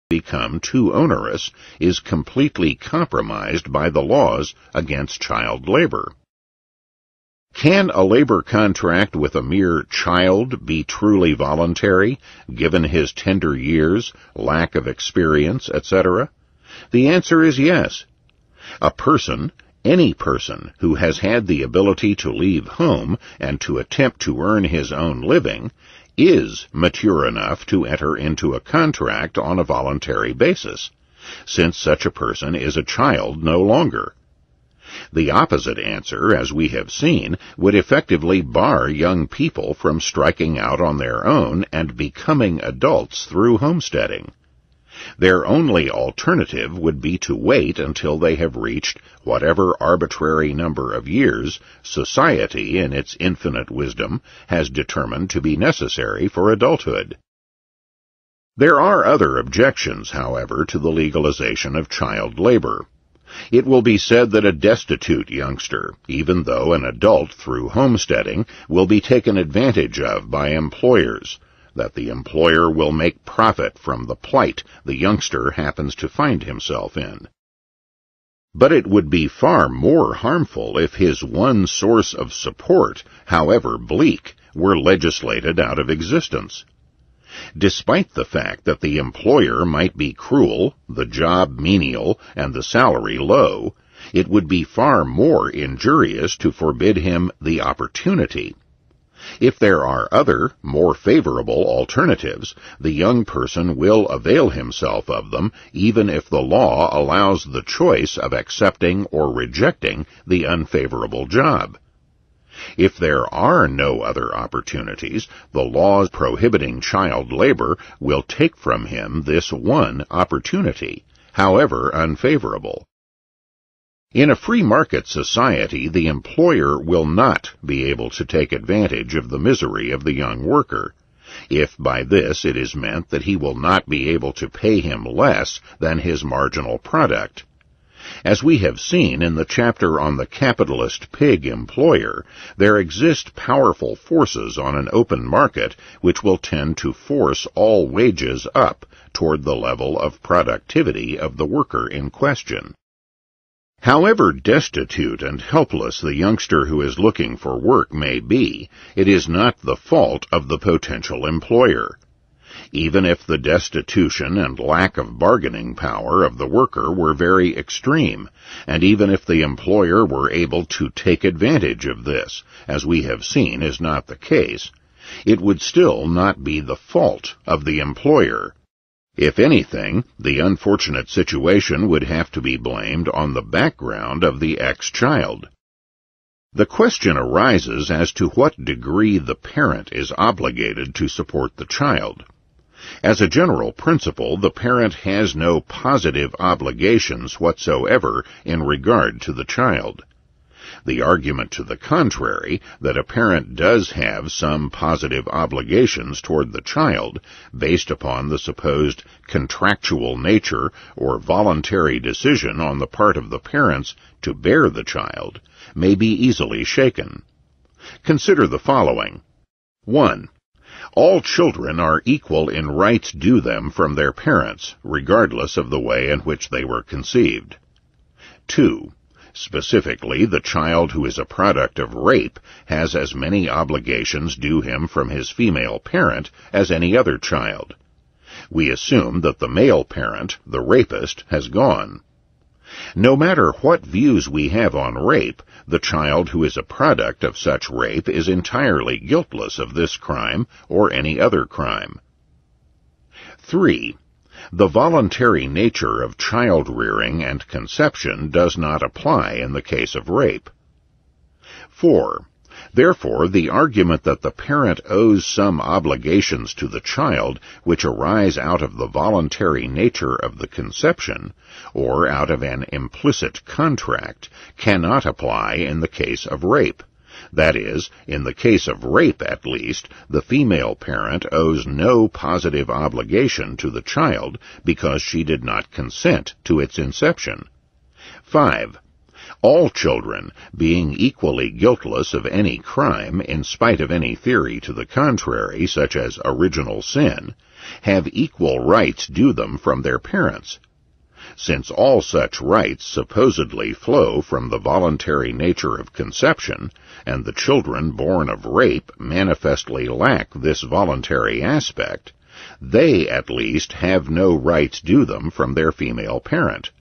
become too onerous is completely compromised by the laws against child labor. Can a labor contract with a mere child be truly voluntary, given his tender years, lack of experience, etc.? The answer is yes. A person, any person, who has had the ability to leave home and to attempt to earn his own living is mature enough to enter into a contract on a voluntary basis, since such a person is a child no longer. The opposite answer, as we have seen, would effectively bar young people from striking out on their own and becoming adults through homesteading. Their only alternative would be to wait until they have reached whatever arbitrary number of years society, in its infinite wisdom, has determined to be necessary for adulthood. There are other objections, however, to the legalization of child labor. It will be said that a destitute youngster, even though an adult through homesteading, will be taken advantage of by employers, that the employer will make profit from the plight the youngster happens to find himself in. But it would be far more harmful if his one source of support, however bleak, were legislated out of existence. Despite the fact that the employer might be cruel, the job menial, and the salary low, it would be far more injurious to forbid him the opportunity. If there are other, more favorable alternatives, the young person will avail himself of them, even if the law allows the choice of accepting or rejecting the unfavorable job. If there are no other opportunities, the laws prohibiting child labor will take from him this one opportunity, however unfavorable. In a free market society, the employer will not be able to take advantage of the misery of the young worker, if by this it is meant that he will not be able to pay him less than his marginal product. As we have seen in the chapter on the capitalist pig employer, there exist powerful forces on an open market which will tend to force all wages up toward the level of productivity of the worker in question. However destitute and helpless the youngster who is looking for work may be, it is not the fault of the potential employer. Even if the destitution and lack of bargaining power of the worker were very extreme, and even if the employer were able to take advantage of this, as we have seen is not the case, it would still not be the fault of the employer. If anything, the unfortunate situation would have to be blamed on the background of the ex-child. The question arises as to what degree the parent is obligated to support the child. As a general principle, the parent has no positive obligations whatsoever in regard to the child. The argument to the contrary, that a parent does have some positive obligations toward the child, based upon the supposed contractual nature or voluntary decision on the part of the parents to bear the child, may be easily shaken. Consider the following. 1. All children are equal in rights due them from their parents, regardless of the way in which they were conceived. 2. Specifically, the child who is a product of rape has as many obligations due him from his female parent as any other child. We assume that the male parent, the rapist, has gone. No matter what views we have on rape, the child who is a product of such rape is entirely guiltless of this crime or any other crime. 3. The voluntary nature of child-rearing and conception does not apply in the case of rape. 4. Therefore, the argument that the parent owes some obligations to the child which arise out of the voluntary nature of the conception, or out of an implicit contract, cannot apply in the case of rape. That is, in the case of rape at least, the female parent owes no positive obligation to the child because she did not consent to its inception. 5. All children, being equally guiltless of any crime in spite of any theory to the contrary, such as original sin, have equal rights due them from their parents. Since all such rights supposedly flow from the voluntary nature of conception, and the children born of rape manifestly lack this voluntary aspect, they at least have no rights due them from their female parent.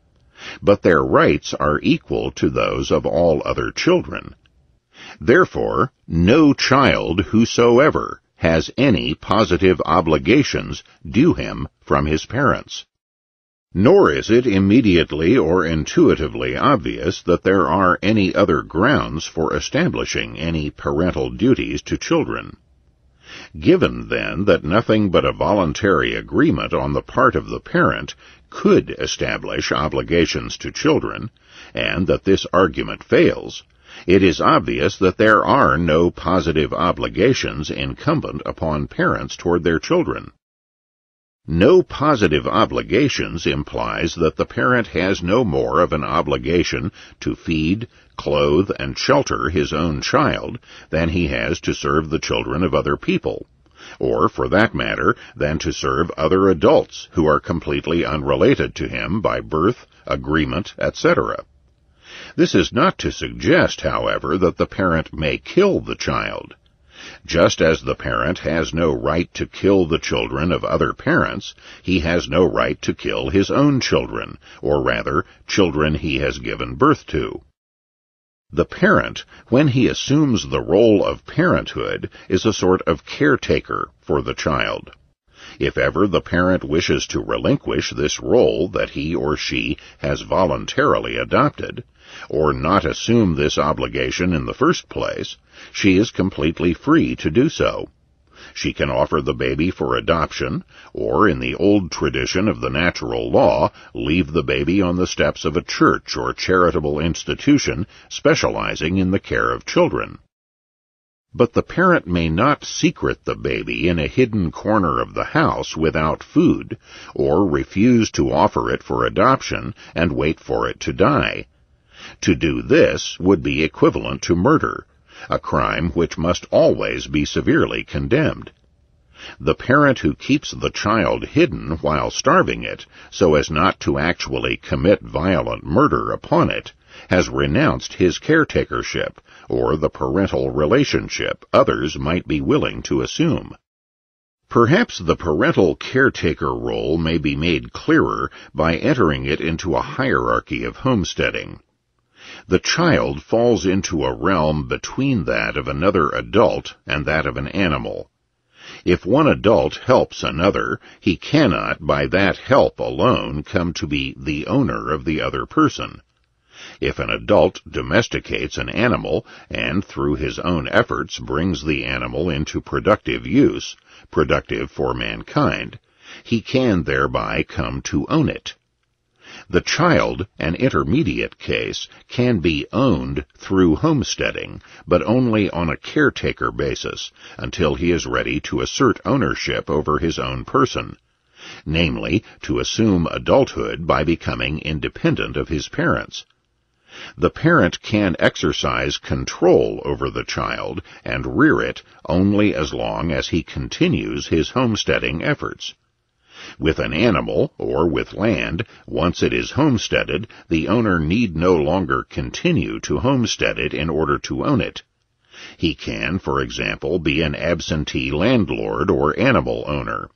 But their rights are equal to those of all other children. Therefore, no child whosoever has any positive obligations due him from his parents. Nor is it immediately or intuitively obvious that there are any other grounds for establishing any parental duties to children. Given, then, that nothing but a voluntary agreement on the part of the parent could establish obligations to children, and that this argument fails, it is obvious that there are no positive obligations incumbent upon parents toward their children. No positive obligations implies that the parent has no more of an obligation to feed, clothe, and shelter his own child than he has to serve the children of other people, or, for that matter, than to serve other adults who are completely unrelated to him by birth, agreement, etc. This is not to suggest, however, that the parent may kill the child. Just as the parent has no right to kill the children of other parents, he has no right to kill his own children, or rather, children he has given birth to. The parent, when he assumes the role of parenthood, is a sort of caretaker for the child. If ever the parent wishes to relinquish this role that he or she has voluntarily adopted, or not assume this obligation in the first place, she is completely free to do so. She can offer the baby for adoption, or, in the old tradition of the natural law, leave the baby on the steps of a church or charitable institution specializing in the care of children. But the parent may not secret the baby in a hidden corner of the house without food, or refuse to offer it for adoption and wait for it to die. To do this would be equivalent to murder, a crime which must always be severely condemned. The parent who keeps the child hidden while starving it, so as not to actually commit violent murder upon it, has renounced his caretakership, or the parental relationship others might be willing to assume. Perhaps the parental caretaker role may be made clearer by entering it into a hierarchy of homesteading. The child falls into a realm between that of another adult and that of an animal. If one adult helps another, he cannot by that help alone come to be the owner of the other person. If an adult domesticates an animal and through his own efforts brings the animal into productive use, productive for mankind, he can thereby come to own it. The child, an intermediate case, can be owned through homesteading, but only on a caretaker basis, until he is ready to assert ownership over his own person, namely, to assume adulthood by becoming independent of his parents. The parent can exercise control over the child and rear it only as long as he continues his homesteading efforts. With an animal, or with land, once it is homesteaded, the owner need no longer continue to homestead it in order to own it. He can, for example, be an absentee landlord or animal owner.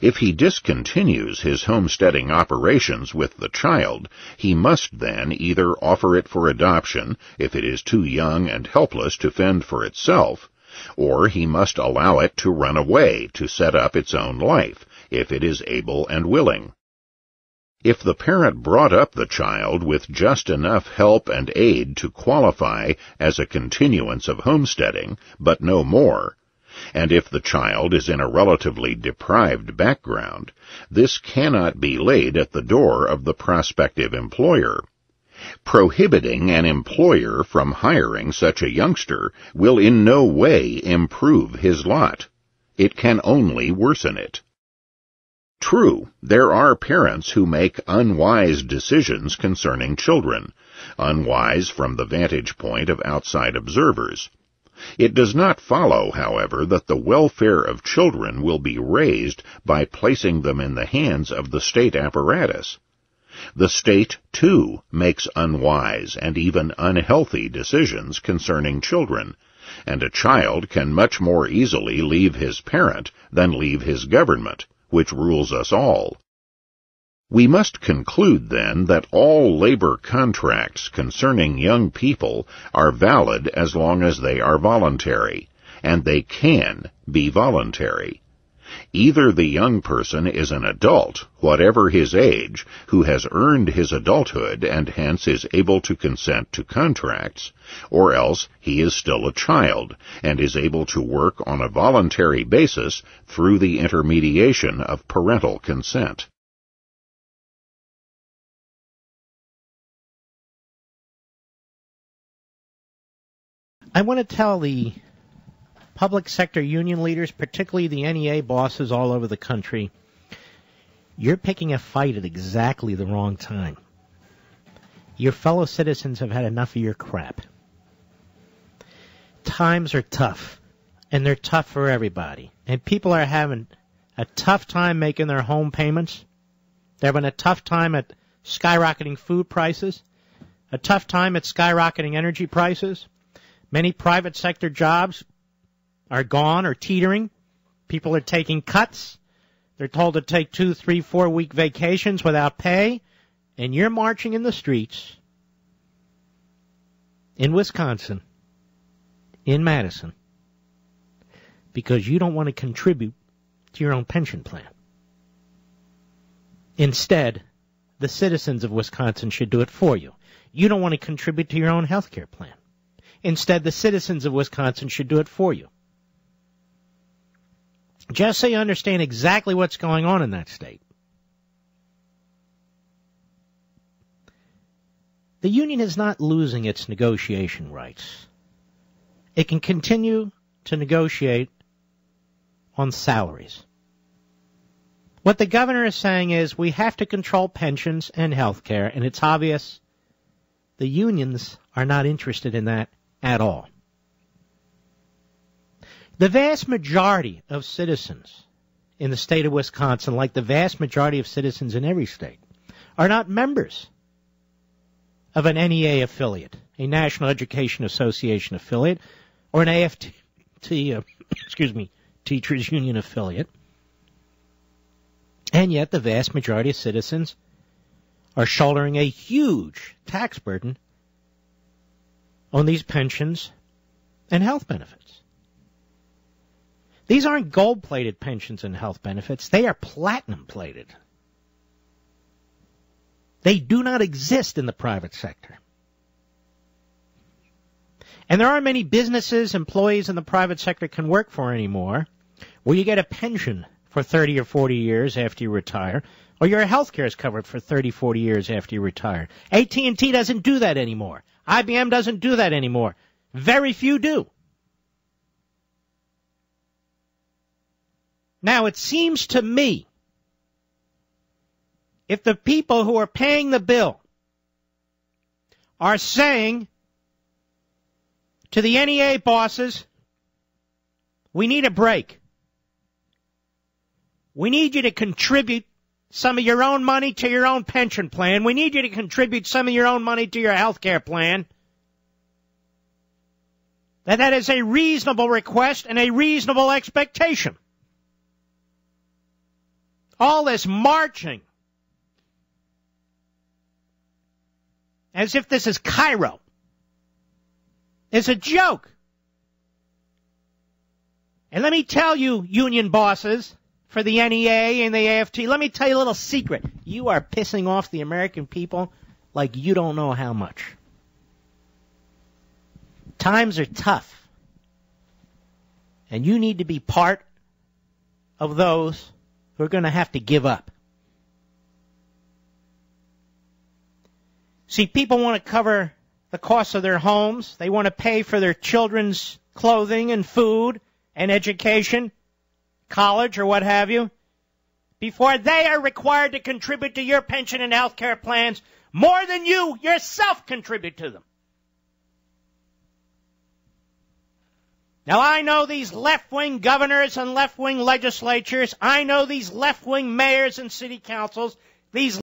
If he discontinues his homesteading operations with the child, he must then either offer it for adoption if it is too young and helpless to fend for itself, or he must allow it to run away to set up its own life, if it is able and willing. If the parent brought up the child with just enough help and aid to qualify as a continuance of homesteading, but no more, and if the child is in a relatively deprived background, this cannot be laid at the door of the prospective employer. Prohibiting an employer from hiring such a youngster will in no way improve his lot. It can only worsen it. True, there are parents who make unwise decisions concerning children, unwise from the vantage point of outside observers. It does not follow, however, that the welfare of children will be raised by placing them in the hands of the state apparatus. The state, too, makes unwise and even unhealthy decisions concerning children, and a child can much more easily leave his parent than leave his government, which rules us all. We must conclude, then, that all labor contracts concerning young people are valid as long as they are voluntary, and they can be voluntary. Either the young person is an adult, whatever his age, who has earned his adulthood and hence is able to consent to contracts, or else he is still a child and is able to work on a voluntary basis through the intermediation of parental consent. I want to tell the public sector union leaders, particularly the NEA bosses all over the country, you're picking a fight at exactly the wrong time. Your fellow citizens have had enough of your crap. Times are tough, and they're tough for everybody. And people are having a tough time making their home payments. They're having a tough time at skyrocketing food prices, a tough time at skyrocketing energy prices. Many private sector jobs are gone or teetering. People are taking cuts. They're told to take 2, 3, 4-week vacations without pay. And you're marching in the streets in Wisconsin, in Madison, because you don't want to contribute to your own pension plan. Instead, the citizens of Wisconsin should do it for you. You don't want to contribute to your own health care plan. Instead, the citizens of Wisconsin should do it for you. Just so you understand exactly what's going on in that state. The union is not losing its negotiation rights. It can continue to negotiate on salaries. What the governor is saying is we have to control pensions and health care, and it's obvious the unions are not interested in that at all. The vast majority of citizens in the state of Wisconsin, like the vast majority of citizens in every state, are not members of an NEA affiliate, a National Education Association affiliate, or an AFT, Teachers Union affiliate. And yet the vast majority of citizens are shouldering a huge tax burden on these pensions and health benefits. These aren't gold-plated pensions and health benefits. They are platinum-plated. They do not exist in the private sector. And there aren't many businesses, employees in the private sector can work for anymore where you get a pension for 30 or 40 years after you retire, or your health care is covered for 30, 40 years after you retire. AT&T doesn't do that anymore. IBM doesn't do that anymore. Very few do. Now, it seems to me, if the people who are paying the bill are saying to the NEA bosses, we need a break. We need you to contribute some of your own money to your own pension plan. We need you to contribute some of your own money to your health care plan. That is a reasonable request and a reasonable expectation. All this marching, as if this is Cairo, is a joke. And let me tell you, union bosses, for the NEA and the AFT, let me tell you a little secret. You are pissing off the American people like you don't know how much. Times are tough. And you need to be part of those who are going to have to give up. See, people want to cover the cost of their homes. They want to pay for their children's clothing and food and education, college or what have you, before they are required to contribute to your pension and health care plans more than you yourself contribute to them. Now, I know these left-wing governors and left-wing legislatures. I know these left-wing mayors and city councils. These